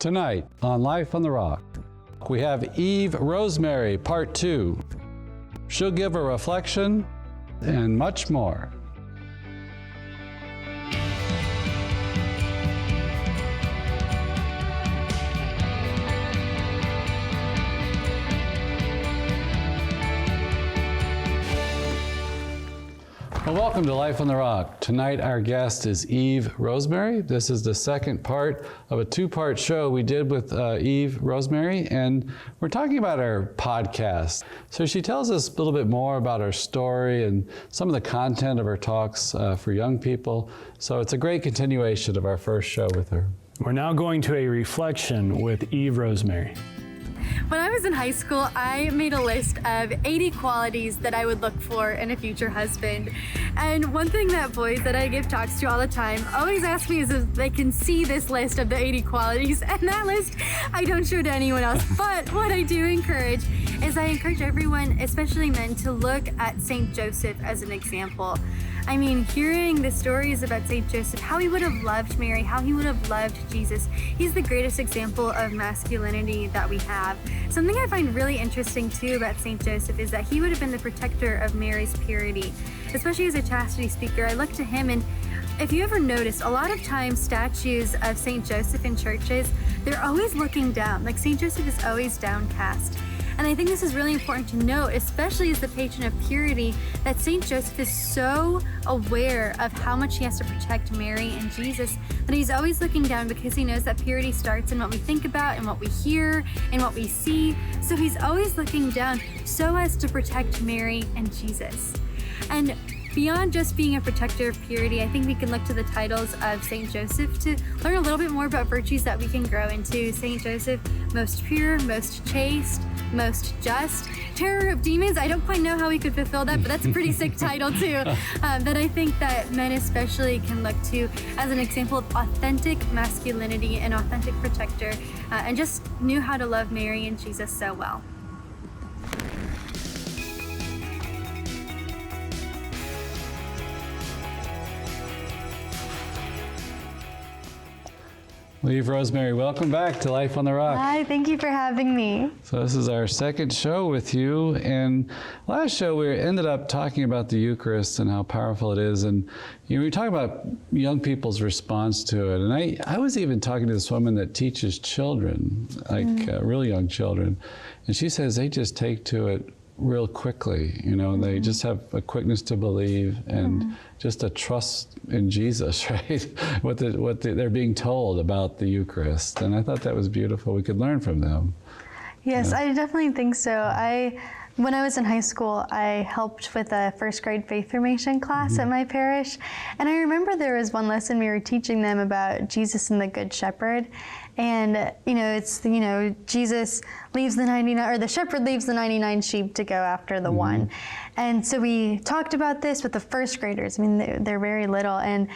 Tonight on Life on the Rock, we have Eve Rosemary, Part 2. She'll give a reflection and much more. Well, welcome to Life on the Rock. Tonight our guest is Eve Rosemary. This is the second part of a two-part show we did with Eve Rosemary, and we're talking about our podcast. So she tells us a little bit more about her story and some of the content of her talks for young people. So it's a great continuation of our first show with her. We're now going to a reflection with Eve Rosemary. When I was in high school, I made a list of 80 qualities that I would look for in a future husband. And one thing that boys that I give talks to all the time always ask me is if they can see this list of the 80 qualities. And that list, I don't show to anyone else. But what I do encourage is I encourage everyone, especially men, to look at St. Joseph as an example. I mean, hearing the stories about St. Joseph, how he would have loved Mary, how he would have loved Jesus, he's the greatest example of masculinity that we have. Something I find really interesting too about St. Joseph is that he would have been the protector of Mary's purity. Especially as a chastity speaker, I look to him, and if you ever noticed, a lot of times statues of St. Joseph in churches, they're always looking down, like St. Joseph is always downcast. And I think this is really important to note, especially as the patron of purity, that St. Joseph is so aware of how much he has to protect Mary and Jesus, that he's always looking down because he knows that purity starts in what we think about and what we hear and what we see. So he's always looking down so as to protect Mary and Jesus. And beyond just being a protector of purity, I think we can look to the titles of St. Joseph to learn a little bit more about virtues that we can grow into. St. Joseph, most pure, most chaste, most just, terror of demons. I don't quite know how we could fulfill that, but that's a pretty sick title too. That I think that men especially can look to as an example of authentic masculinity and authentic protector, and just knew how to love Mary and Jesus so well. Eve Rosemary, welcome back to Life on the Rock. Hi, thank you for having me. So this is our second show with you, and last show we ended up talking about the Eucharist and how powerful it is, and we talk about young people's response to it, and I was even talking to this woman that teaches children, like real young children, and she says they just take to it real quickly, and they just have a quickness to believe and just a trust in Jesus, right? what they're being told about the Eucharist, and I thought that was beautiful. We could learn from them. Yes, I definitely think so. When I was in high school, I helped with a first grade faith formation class at my parish, and I remember there was one lesson we were teaching them about Jesus and the Good Shepherd, and it's Jesus leaves the 99, or the shepherd leaves the 99 sheep to go after the one, and so we talked about this with the first graders. I mean, they're very little, and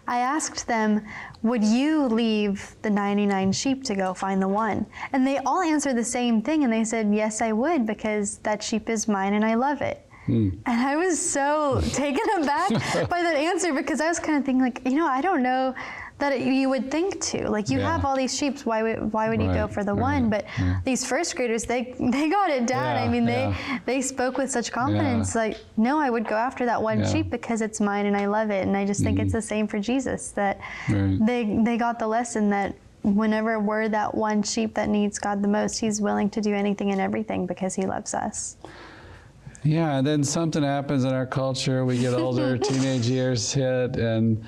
I asked them, would you leave the 99 sheep to go find the one? And they all answered the same thing, and they said, yes, I would, because that sheep is mine and I love it. And I was so taken aback by that answer, because I was kind of thinking, like, I don't know that you would think to. Like, you have all these sheep, why would you go for the one? But these first graders, they got it down. I mean, they spoke with such confidence, like, no, I would go after that one sheep because it's mine and I love it. And I just think it's the same for Jesus, that they got the lesson that whenever we're that one sheep that needs God the most, he's willing to do anything and everything because he loves us. Yeah, and then something happens in our culture. We get older, teenage years hit, and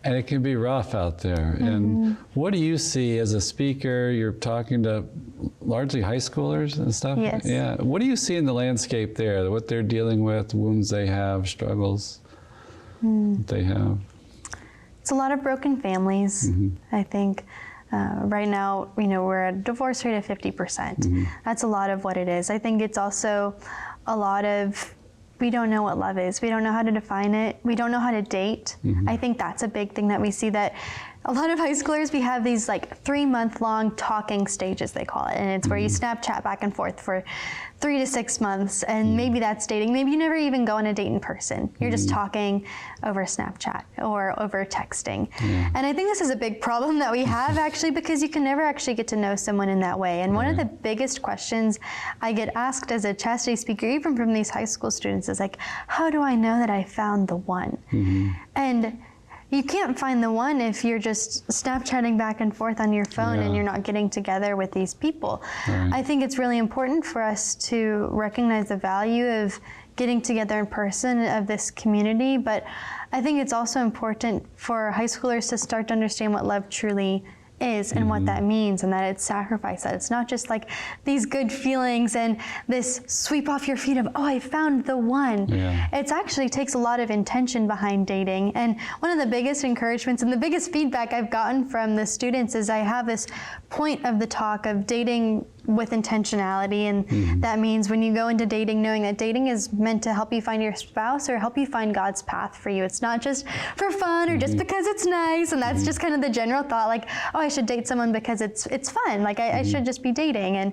it can be rough out there. And what do you see as a speaker? You're talking to largely high schoolers and stuff? Yes. Yeah. What do you see in the landscape there? What they're dealing with, wounds they have, struggles that they have? It's a lot of broken families, I think. Right now, we're at a divorce rate of 50%. That's a lot of what it is. I think it's also a lot of, we don't know what love is. We don't know how to define it. We don't know how to date. I think that's a big thing that we see, that a lot of high schoolers, we have these like 3-month-long talking stages, they call it. And it's where you Snapchat back and forth for 3 to 6 months. And maybe that's dating. Maybe you never even go on a date in person. You're just talking over Snapchat or over texting. And I think this is a big problem that we have actually, because you can never actually get to know someone in that way. And one of the biggest questions I get asked as a chastity speaker, even from these high school students, is like, how do I know that I found the one? And you can't find the one if you're just Snapchatting back and forth on your phone and you're not getting together with these people. I think it's really important for us to recognize the value of getting together in person, of this community, but I think it's also important for high schoolers to start to understand what love truly is and what that means, and that it's sacrifice, that it's not just like these good feelings and this sweep off your feet of, oh, I found the one. It actually takes a lot of intention behind dating. And one of the biggest encouragements and the biggest feedback I've gotten from the students is I have this point of the talk of dating with intentionality, and that means when you go into dating, knowing that dating is meant to help you find your spouse or help you find God's path for you. It's not just for fun or just because it's nice, and that's just kind of the general thought, like, oh, I should date someone because it's fun, like I should just be dating. And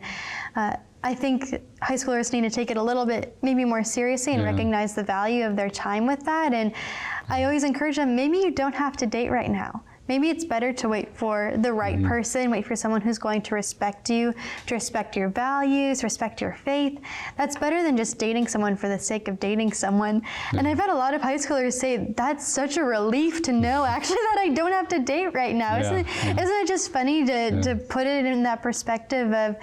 I think high schoolers need to take it a little bit maybe more seriously and recognize the value of their time with that. And I always encourage them, maybe you don't have to date right now. Maybe it's better to wait for the right person, wait for someone who's going to respect you, to respect your values, respect your faith. That's better than just dating someone for the sake of dating someone. And I've had a lot of high schoolers say, that's such a relief to know actually that I don't have to date right now. Isn't it just funny to put it in that perspective of,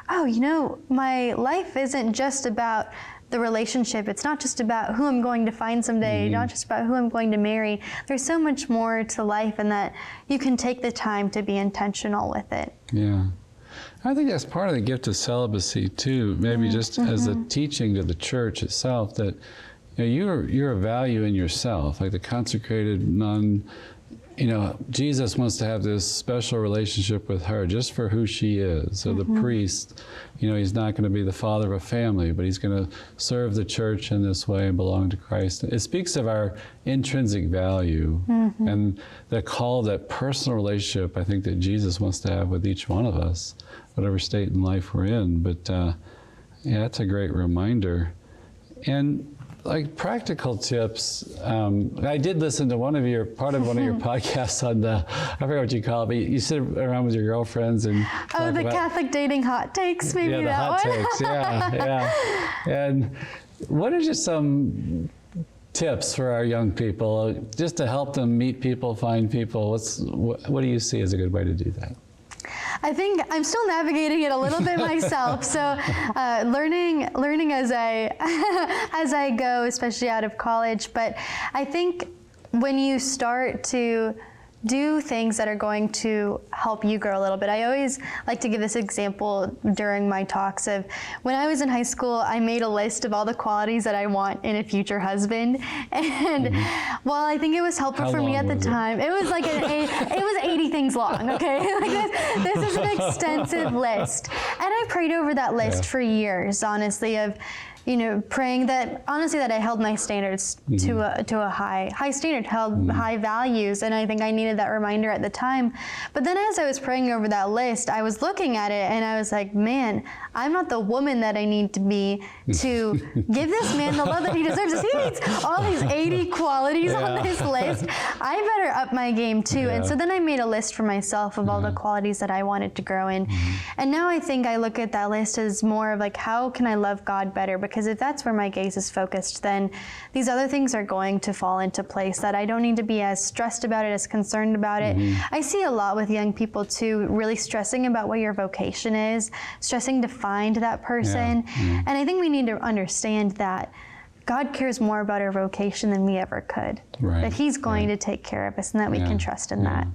oh, you know, my life isn't just about the relationship. It's not just about who I'm going to find someday, not just about who I'm going to marry. There's so much more to life, and that you can take the time to be intentional with it. I think that's part of the gift of celibacy too, maybe just as a teaching to the church itself, that you're a value in yourself, like the consecrated nun. Jesus wants to have this special relationship with her just for who she is. So the priest, he's not going to be the father of a family, but he's going to serve the church in this way and belong to Christ. It speaks of our intrinsic value and the call, that personal relationship, I think, that Jesus wants to have with each one of us, whatever state in life we're in. But that's a great reminder. And like practical tips, I did listen to one of your podcasts on I forget what you call it, but you sit around with your girlfriends and talk about Catholic dating hot takes, maybe the that hot one. takes, And what are just some tips for our young people, just to help them meet people, find people? What do you see as a good way to do that? I think I'm still navigating it a little bit myself. So learning as I go, especially out of college. But I think when you start to do things that are going to help you grow a little bit. I always like to give this example during my talks of when I was in high school, I made a list of all the qualities that I want in a future husband. And while I think it was helpful for me at the time, it was like it was 80 things long, okay? Like this is an extensive list. And I prayed over that list for years, honestly, of praying that, honestly, that I held my standards to a high standard, held high values, and I think I needed that reminder at the time. But then as I was praying over that list, I was looking at it and I was like, man, I'm not the woman that I need to be to give this man the love that he deserves. He needs all these 80 qualities on this list. I better up my game too. And so then I made a list for myself of all the qualities that I wanted to grow in. And now I think I look at that list as more of like, how can I love God better? Because if that's where my gaze is focused, then these other things are going to fall into place, that I don't need to be as stressed about it, as concerned about it. I see a lot with young people too, really stressing about what your vocation is, stressing to find that person. And I think we need to understand that God cares more about our vocation than we ever could. That He's going to take care of us, and that we can trust in that.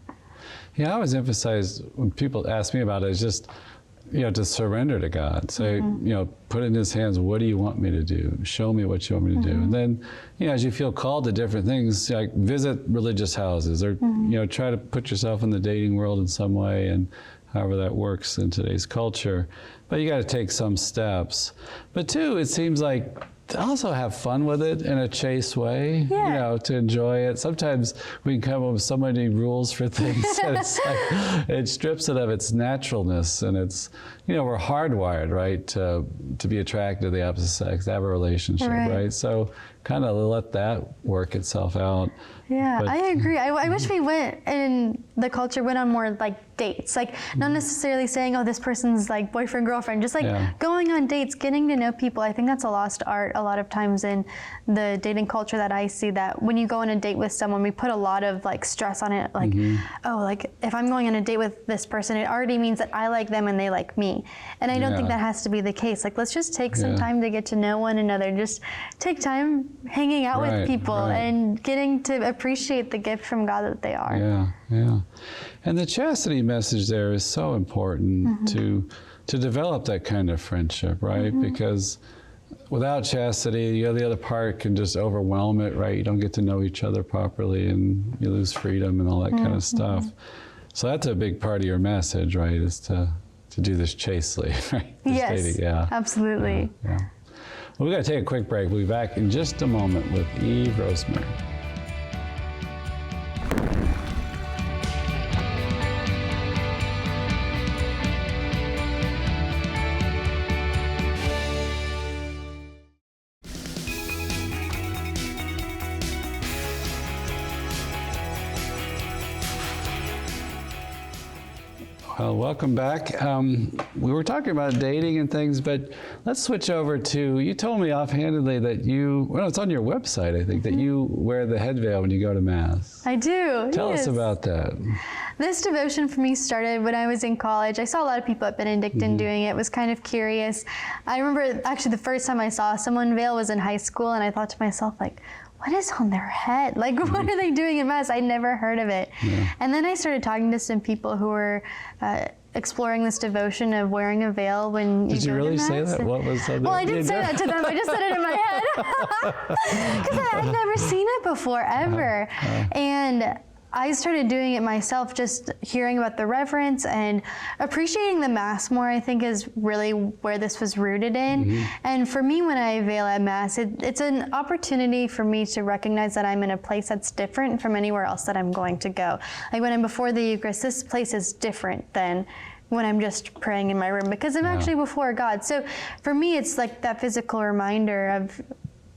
I always emphasize when people ask me about it, is just to surrender to God. Say, put it in His hands. What do you want me to do? Show me what you want me to do. And then, as you feel called to different things, like visit religious houses, or try to put yourself in the dating world in some way, and however that works in today's culture. But you got to take some steps. But two, it seems like to also have fun with it in a chaste way, you Yeah. know, to enjoy it. Sometimes we can come up with so many rules for things that it's like, it strips it of its naturalness, and it's, you know, we're hardwired, right, to be attracted to the opposite sex, to have a relationship, right? So kind of let that work itself out. Yeah, But- I agree. I wish we went, in the culture, went on more like dates, like not necessarily saying, oh, this person's like boyfriend, girlfriend, just like going on dates, getting to know people. I think that's a lost art a lot of times in the dating culture that I see, that when you go on a date with someone, we put a lot of like stress on it, like, oh, like if I'm going on a date with this person, it already means that I like them and they like me. And I don't think that has to be the case. Like, let's just take some time to get to know one another. Just take time hanging out with people and getting to appreciate the gift from God that they are. Yeah, yeah. And the chastity message there is so important to develop that kind of friendship, right? Because without chastity, the other part can just overwhelm it, right? You don't get to know each other properly, and you lose freedom and all that kind of stuff. So that's a big part of your message, right? Is to do this chastely, right? Yes, dating, absolutely. Yeah. Well, we got to take a quick break. We'll be back in just a moment with Rosemary. Well, welcome back. We were talking about dating and things, but let's switch over to, you told me offhandedly that it's on your website, I think, that you wear the head veil when you go to Mass. I do. Tell us yes. about that. This devotion for me started when I was in college. I saw a lot of people at Benedictine doing it, was kind of curious. I remember actually the first time I saw someone veil was in high school, and I thought to myself, like, what is on their head? Like, what are they doing in Mass? I'd never heard of it. And then I started talking to some people who were exploring this devotion of wearing a veil when you Did go you really to Mass. say that? What was that? Well, I didn't say that to them. I just said it in my head. Because I'd never seen it before, ever. And I started doing it myself, just hearing about the reverence and appreciating the Mass more, I think, is really where this was rooted in. And for me, when I veil at Mass, it's an opportunity for me to recognize that I'm in a place that's different from anywhere else that I'm going to go. Like when I'm before the Eucharist, this place is different than when I'm just praying in my room, because I'm actually before God. So for me, it's like that physical reminder of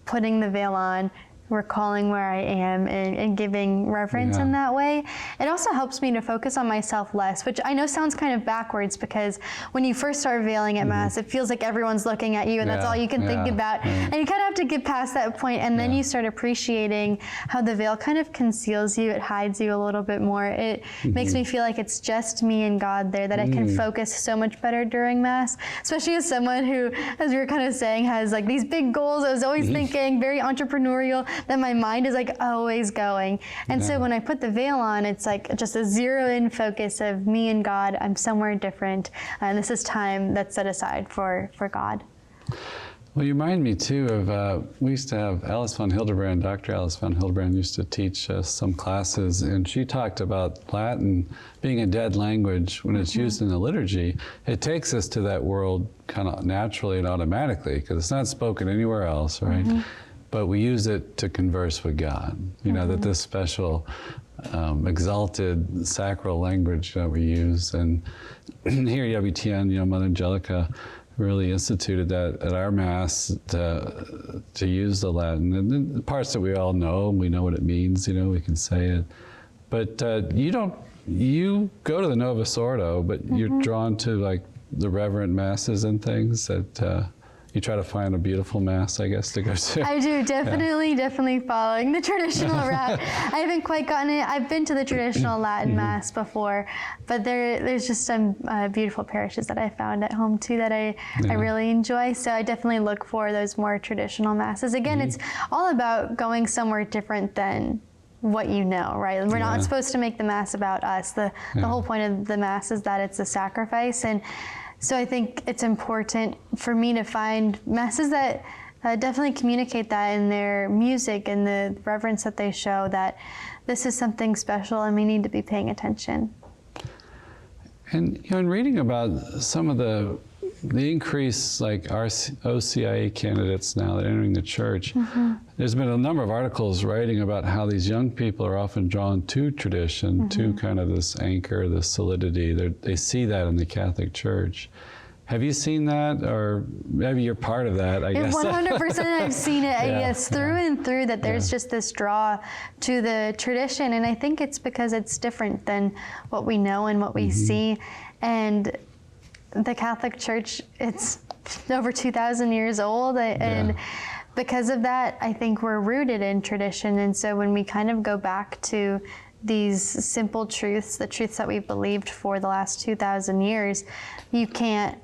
putting the veil on, recalling where I am, and giving reverence in that way. It also helps me to focus on myself less, which I know sounds kind of backwards, because when you first start veiling at Mass, it feels like everyone's looking at you, and that's all you can think about. And you kind of have to get past that point, and then you start appreciating how the veil kind of conceals you, it hides you a little bit more. It makes me feel like it's just me and God there, that I can focus so much better during Mass, especially as someone who, as we were kind of saying, has like these big goals. I was always thinking, very entrepreneurial, that my mind is like always going. And so when I put the veil on, it's like just a zero-in focus of me and God. I'm somewhere different, and this is time that's set aside for God. Well, you remind me too of, we used to have Alice von Hildebrand, Dr. Alice von Hildebrand used to teach us some classes, and she talked about Latin being a dead language when it's used in the liturgy. It takes us to that world kind of naturally and automatically, because it's not spoken anywhere else, right? But we use it to converse with God. You know, that this special exalted sacral language that we use. And here at WTN, you know, Mother Angelica really instituted that at our Mass to use the Latin. And the parts that we all know, we know what it means, you know, we can say it. But you go to the Novus Ordo, but you're drawn to like the reverent Masses and things that, you try to find a beautiful Mass, I guess, to go to. I do, definitely following the traditional route. I haven't quite gotten it. I've been to the traditional Latin Mass before, but there's just some beautiful parishes that I found at home too that I really enjoy. So I definitely look for those more traditional Masses. Again, it's all about going somewhere different than what you know, right? We're not supposed to make the Mass about us. The whole point of the Mass is that it's a sacrifice. And so I think it's important for me to find Masses that definitely communicate that in their music and the reverence that they show, that this is something special and we need to be paying attention. And you know, in reading about some of the the increase, like OCIA candidates now that are entering the church, there's been a number of articles writing about how these young people are often drawn to tradition, to kind of this anchor, this solidity. They see that in the Catholic Church. Have you seen that, or maybe you're part of that, I guess? 100% I've seen it, yes, through and through, that there's just this draw to the tradition. And I think it's because it's different than what we know and what we see. And the Catholic Church, it's over 2,000 years old. And because of that, I think we're rooted in tradition. And so when we kind of go back to these simple truths, the truths that we've believed for the last 2,000 years, you can't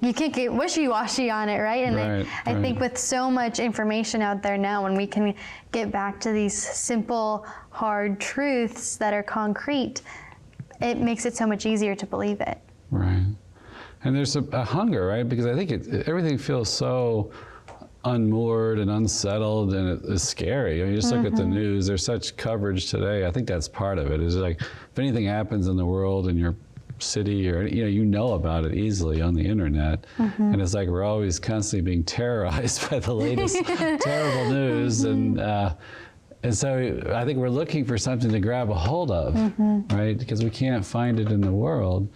get wishy-washy on it, right? And I think with so much information out there now, when we can get back to these simple, hard truths that are concrete, it makes it so much easier to believe it. Right. And there's a hunger, right? Because I think everything feels so unmoored and unsettled, and it's scary. I mean, you just look at the news, there's such coverage today. I think that's part of it. Is like, if anything happens in the world in your city, or you know about it easily on the internet, and it's like we're always constantly being terrorized by the latest terrible news, and so I think we're looking for something to grab a hold of, right? Because we can't find it in the world,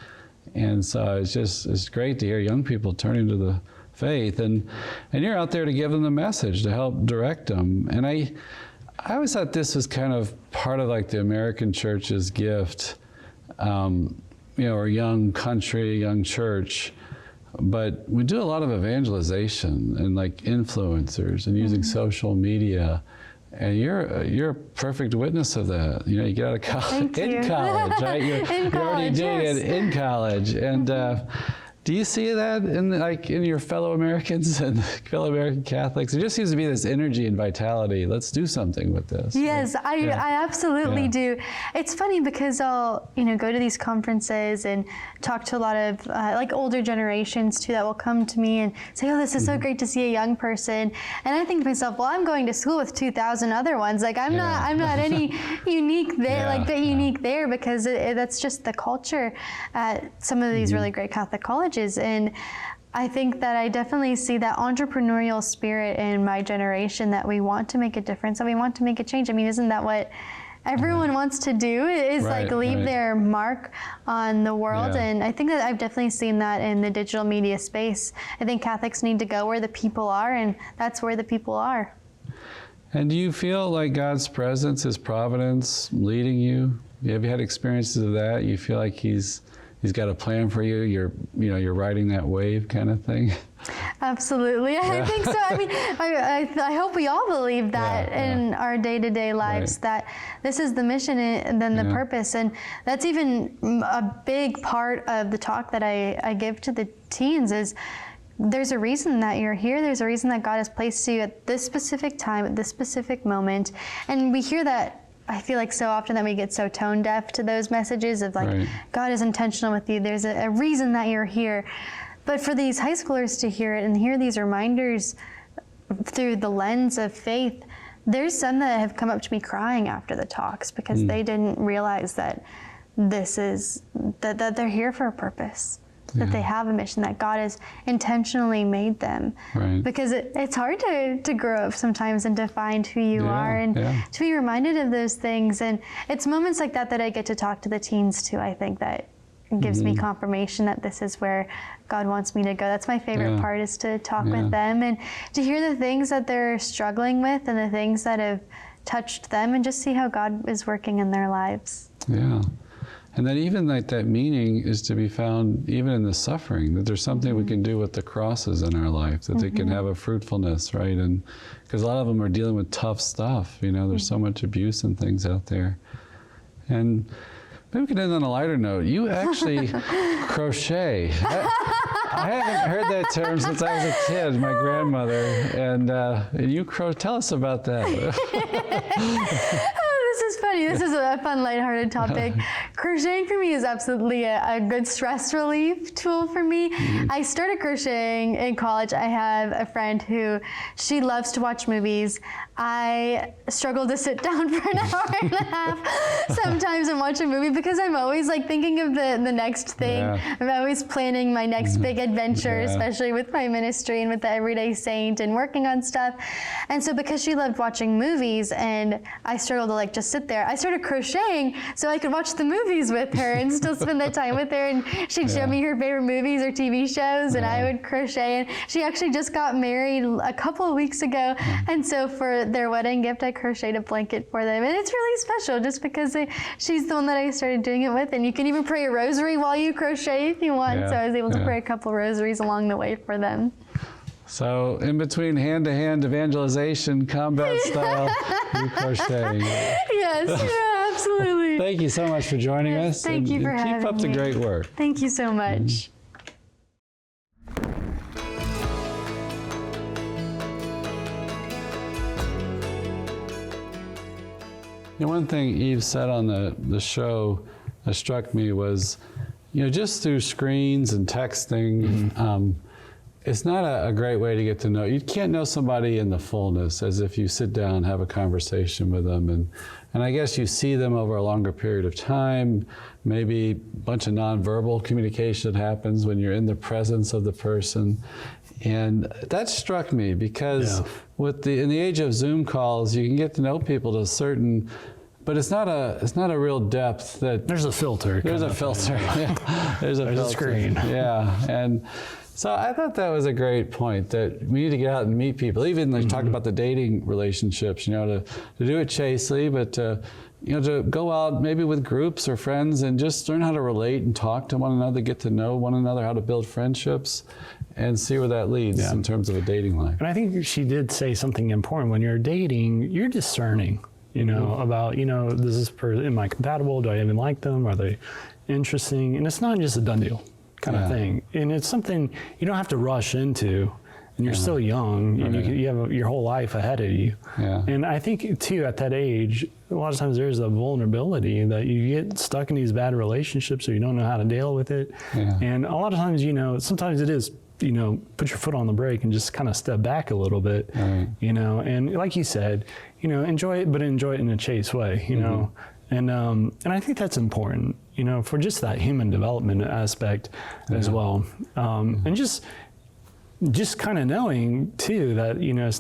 and so it's great to hear young people turning to the faith, and you're out there to give them the message, to help direct them. And I always thought this was kind of part of like the American church's gift. We're a young country, young church, but we do a lot of evangelization and like influencers and using social media, and you're a perfect witness of that. You get out of college, college, right? You're already doing it in college, and do you see that in your fellow Americans and fellow American Catholics? There just seems to be this energy and vitality. Let's do something with this. Yes, I absolutely do. It's funny because I'll go to these conferences and talk to a lot of like older generations too, that will come to me and say, "Oh, this is so great to see a young person." And I think to myself, well, I'm going to school with 2,000 other ones. Like I'm not any unique there, unique there, because that's just the culture at some of these really great Catholic colleges. And I think that I definitely see that entrepreneurial spirit in my generation, that we want to make a difference, that we want to make a change. I mean, isn't that what everyone wants to do, is leave their mark on the world? And I think that I've definitely seen that in the digital media space. I think Catholics need to go where the people are, and that's where the people are. And do you feel like God's presence, His providence, leading you? Have you had experiences of that? You feel like He's got a plan for you. You're riding that wave, kind of thing. Absolutely, I think so. I mean, I hope we all believe that in our day-to-day lives, that this is the mission and then the purpose, and that's even a big part of the talk that I give to the teens. Is there's a reason that you're here. There's a reason that God has placed you at this specific time, at this specific moment, and we hear that. I feel like so often that we get so tone deaf to those messages of like, God is intentional with you. There's a reason that you're here. But for these high schoolers to hear it and hear these reminders through the lens of faith, there's some that have come up to me crying after the talks because they didn't realize that that they're here for a purpose. That they have a mission, that God has intentionally made them. Because it's hard to grow up sometimes and to find who you are, and to be reminded of those things. And it's moments like that that I get to talk to the teens too. I think that gives me confirmation that this is where God wants me to go. That's my favorite part, is to talk with them and to hear the things that they're struggling with and the things that have touched them, and just see how God is working in their lives. And that even like that meaning is to be found even in the suffering, that there's something we can do with the crosses in our life, that they can have a fruitfulness, right? And because a lot of them are dealing with tough stuff, there's so much abuse and things out there. And maybe we could end on a lighter note. You actually crochet. I haven't heard that term since I was a kid, my grandmother, and you tell us about that. This is funny. This is a fun, lighthearted topic. Crocheting for me is absolutely a good stress relief tool for me. I started crocheting in college. I have a friend who, she loves to watch movies. I struggle to sit down for an hour and a half sometimes and watch a movie because I'm always like thinking of the next thing. Yeah. I'm always planning my next big adventure, Yeah. especially with my ministry and with the Everyday Saint and working on stuff. And so because she loved watching movies and I struggled to like just sit there, I started crocheting so I could watch the movies with her and still spend that time with her. And she'd show me her favorite movies or TV shows and I would crochet. And she actually just got married a couple of weeks ago. And so for their wedding gift, I crocheted a blanket for them. And it's really special just because she's the one that I started doing it with. And you can even pray a rosary while you crochet if you want. Yeah. So I was able to pray a couple rosaries along the way for them. So in between hand-to-hand evangelization, combat style, you crocheting. Yes, yeah, absolutely. Thank you so much for joining us. Thank you for having me. Keep up the great work. Thank you so much. You know, one thing Eve said on the show that struck me was, you know, just through screens and texting, it's not a great way to get to know. You can't know somebody in the fullness as if you sit down and have a conversation with them. And I guess you see them over a longer period of time, maybe a bunch of nonverbal communication that happens when you're in the presence of the person. And that struck me because in the age of Zoom calls, you can get to know people to a certain, but it's not a real depth that. There's a filter. There's a filter. Yeah. There's a screen. Yeah. And so I thought that was a great point, that we need to get out and meet people. Even like talking about the dating relationships, you know, to do it chastely, but to go out maybe with groups or friends and just learn how to relate and talk to one another, get to know one another, how to build friendships, and see where that leads in terms of a dating life. And I think she did say something important. When you're dating, you're discerning, you know, about, you know, does this person, am I compatible? Do I even like them? Are they interesting? And it's not just a done deal kind of thing. And it's something you don't have to rush into. And you're still young, and you have your whole life ahead of you. Yeah. And I think, too, at that age, a lot of times there's a vulnerability that you get stuck in these bad relationships or you don't know how to deal with it. Yeah. And a lot of times, you know, sometimes it is, you know, put your foot on the brake and just kind of step back a little bit, you know. And like you said, you know, enjoy it, but enjoy it in a chaste way, you know. And I think that's important, you know, for just that human development aspect as well. And just kind of knowing too that, you know,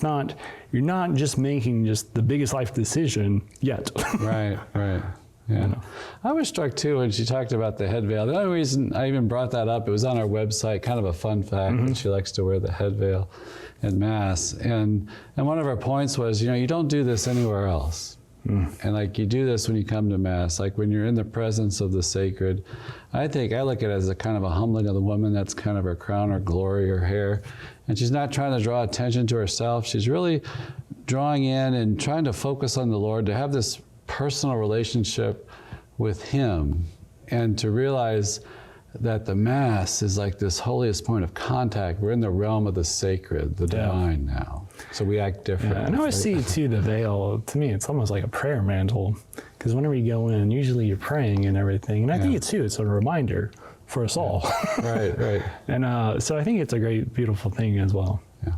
you're not just making just the biggest life decision yet. Right. Yeah. You know. I was struck too when she talked about the head veil. The only reason I even brought that up, it was on our website, kind of a fun fact that she likes to wear the head veil in Mass. And one of her points was, you know, you don't do this anywhere else. And like you do this when you come to Mass, like when you're in the presence of the sacred. I look at it as a kind of a humbling of the woman. That's kind of her crown, her glory, her hair. And she's not trying to draw attention to herself. She's really drawing in and trying to focus on the Lord, to have this personal relationship with Him, and to realize that the Mass is like this holiest point of contact. We're in the realm of the sacred, the divine now. So we act different. Yeah, and I always see too the veil, to me, it's almost like a prayer mantle. Because whenever you go in, usually you're praying and everything. And I think it's a reminder for us all. Right. And so I think it's a great, beautiful thing as well. Yeah.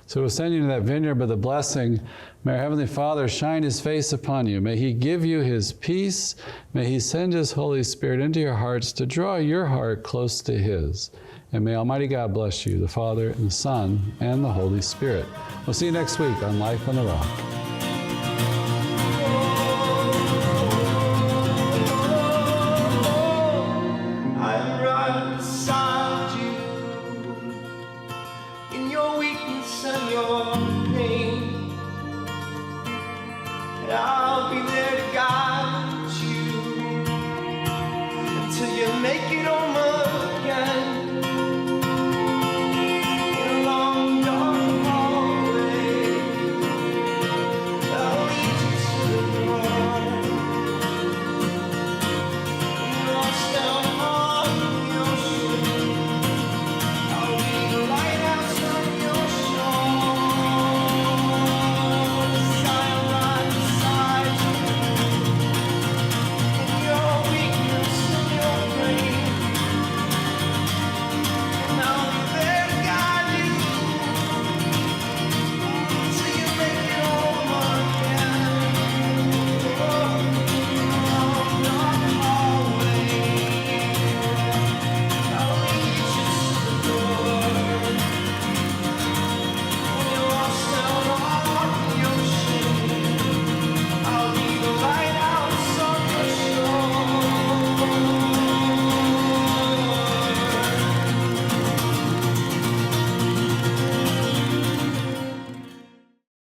So we'll send you to that vineyard by the blessing. May our Heavenly Father shine His face upon you. May He give you His peace. May He send His Holy Spirit into your hearts to draw your heart close to His. And may Almighty God bless you, the Father, and the Son, and the Holy Spirit. We'll see you next week on Life on the Rock.